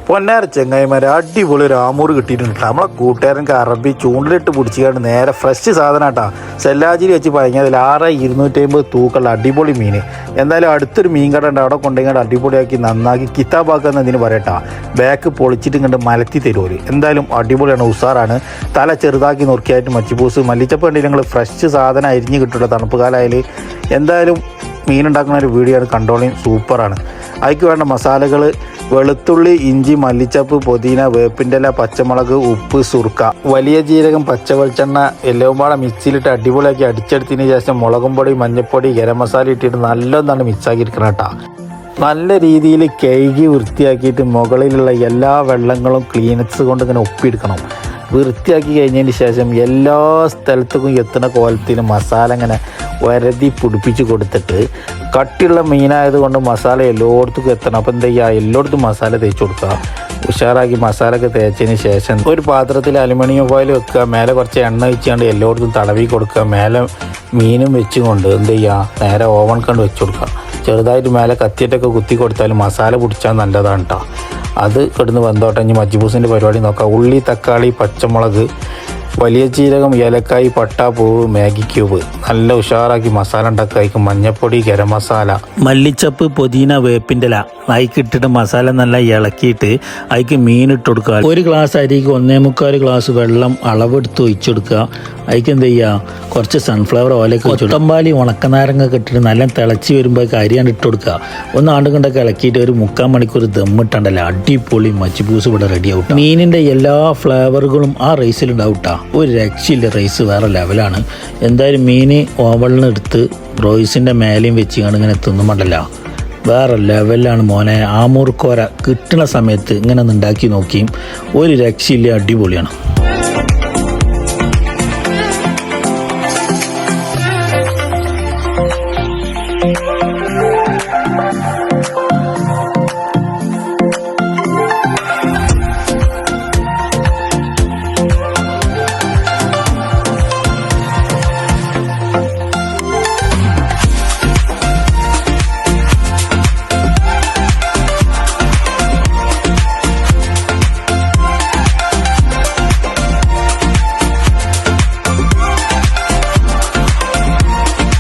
പൊന്നാര ചെങ്ങായിമാരെ അടിപൊളി ഒരു ആമൂറ് കിട്ടിയിട്ടുണ്ട്. നമ്മളെ കൂട്ടുകാരനക്ക് അറബി ചൂണ്ടിലിട്ട് പിടിച്ചിട്ട് നേരെ ഫ്രഷ് സാധനം കേട്ടോ. സെല്ലാജിരി വെച്ച് പഴങ്ങിയതിൽ 6,250 തൂക്കുള്ള അടിപൊളി മീൻ. എന്തായാലും അടുത്തൊരു മീൻ കട ഉണ്ട്, അവിടെ കൊണ്ടുപോയി അടിപൊളിയാക്കി നന്നാക്കി കിതാബാക്കുന്ന ഇതിന് പറയട്ടാ. ബാക്ക് പൊളിച്ചിട്ട് കണ്ട് മലത്തി തരുമോ. എന്തായാലും അടിപൊളിയാണ്, ഉസാറാണ്. തല ചെറുതാക്കി നുറുക്കിയായിട്ട് മച്ചിപ്പൂസ് മല്ലിച്ചപ്പ് കണ്ടില്ല നിങ്ങൾ. ഫ്രഷ് സാധനം അരിഞ്ഞ് കിട്ടുള്ള തണുപ്പ് കാലമായാൽ എന്തായാലും മീനുണ്ടാക്കുന്ന ഒരു വീഡിയോ ആണ്, കണ്ടോളിയും സൂപ്പറാണ്. അതിക്ക് വേണ്ട മസാലകൾ: വെളുത്തുള്ളി, ഇഞ്ചി, മല്ലിച്ചപ്പ്, പുതിന, വേപ്പിൻ്റെ ഇല, പച്ചമുളക്, ഉപ്പ്, സുർക്ക, വലിയ ജീരകം, പച്ച വെളിച്ചെണ്ണ എല്ലാം പാടെ മിക്സിയിലിട്ട് അടിപൊളിയാക്കി അടിച്ചെടുത്തതിന് ശേഷം മുളകും പൊടി, മഞ്ഞൾപ്പൊടി, ഗരം മസാല ഇട്ടിട്ട് നല്ലതാണ് മിക്സാക്കി എടുക്കണം കേട്ടോ. നല്ല രീതിയിൽ കഴുകി വൃത്തിയാക്കിയിട്ട് മുകളിലുള്ള എല്ലാ വെള്ളങ്ങളും ക്ലീനക്സ് കൊണ്ട് ഇങ്ങനെ ഒപ്പിയെടുക്കണം. വൃത്തിയാക്കി കഴിഞ്ഞതിന് ശേഷം എല്ലാ സ്ഥലത്തേക്കും എത്തുന്ന കോലത്തിൽ മസാല ഇങ്ങനെ വരതി പിടിപ്പിച്ച് കൊടുത്തിട്ട്, കട്ടിയുള്ള മീനായതുകൊണ്ട് മസാല എല്ലായിടത്തും എത്തണം. അപ്പോൾ എന്താ ചെയ്യുക, എല്ലായിടത്തും മസാല തേച്ച് കൊടുക്കുക. ഉഷാറാക്കി മസാല ഒക്കെ തേച്ചതിന് ശേഷം ഒരു പാത്രത്തിൽ അലുമിനിയം ഫോയിൽ വെക്കുക. മേലെ കുറച്ച് എണ്ണ വെച്ചുകൊണ്ട് എല്ലായിടത്തും തടവി കൊടുക്കുക. മേലെ മീനും വെച്ചുകൊണ്ട് എന്ത് ചെയ്യുക, നേരെ ഓവൺ കണ്ട് വെച്ച് കൊടുക്കുക. ചെറുതായിട്ട് മേലെ കത്തിയിട്ടൊക്കെ കുത്തി കൊടുത്താലും മസാല പിടിച്ചാൽ നല്ലതാണ് കേട്ടോ. അത് കിടന്ന് വെന്തോട്ടെ. ഇനി മജ്ബൂസിൻ്റെ പരിപാടി നോക്കാം. ഉള്ളി, തക്കാളി, പച്ചമുളക്, വലിയ ജീരകം, ഏലക്കായ്, പട്ട, പൂവ്, മാഗി ക്യൂബ്. നല്ല ഉഷാറാക്കി മസാല ഉണ്ടാക്കുക. അതിക്ക് മഞ്ഞൾപ്പൊടി, ഗരം മസാല, മല്ലിച്ചപ്പ്, പുതിന, വേപ്പിൻ്റെ ഇല അതിക്കിട്ടിട്ട് മസാല നല്ല ഇളക്കിയിട്ട് അതിക്ക് മീനിട്ട് കൊടുക്കുക. ഒരു ഗ്ലാസ് അരിക്ക് 1.25 ഗ്ലാസ് വെള്ളം അളവെടുത്ത് ഒഴിച്ചു കൊടുക്കുക. അതിക്ക് എന്ത് ചെയ്യുക, കുറച്ച് സൺഫ്ലവർ ഓയിലൊക്കെ കൊത്തമ്പാലി, ഉണക്കനാരങ്ങ ഇട്ടിട്ട് നല്ല തിളച്ച് വരുമ്പോൾ അരിയാണ് ഇട്ട് കൊടുക്കുക. ഒന്ന് ആണ്ടുകൊണ്ടൊക്കെ ഇളക്കിയിട്ട് ഒരു 3/4 മണിക്കൂർ ദമ്മിട്ടുണ്ടല്ലോ, അടിപൊളി മജ്ബൂസ് ഇവിടെ റെഡി ആവും. മീനിൻ്റെ എല്ലാ ഫ്ലേവറുകളും ആ റൈസിലുണ്ടാവും കേട്ടോ. ഒരു രക്ഷയില്ല, റൈസ് വേറെ ലെവലാണ്. എന്തായാലും മീൻ ഓവളിന് എടുത്ത് റോയ്സിൻ്റെ മേലെയും വെച്ച് ഇങ്ങനെ തിന്നുമുണ്ടല്ലോ, വേറെ ലെവലാണ് മോനെ. ആമൂർക്കോര കിട്ടുന്ന സമയത്ത് ഇങ്ങനെ ഒന്ന് ഉണ്ടാക്കി നോക്കിയും ഒരു രക്ഷയില്ല, അടിപൊളിയാണ്.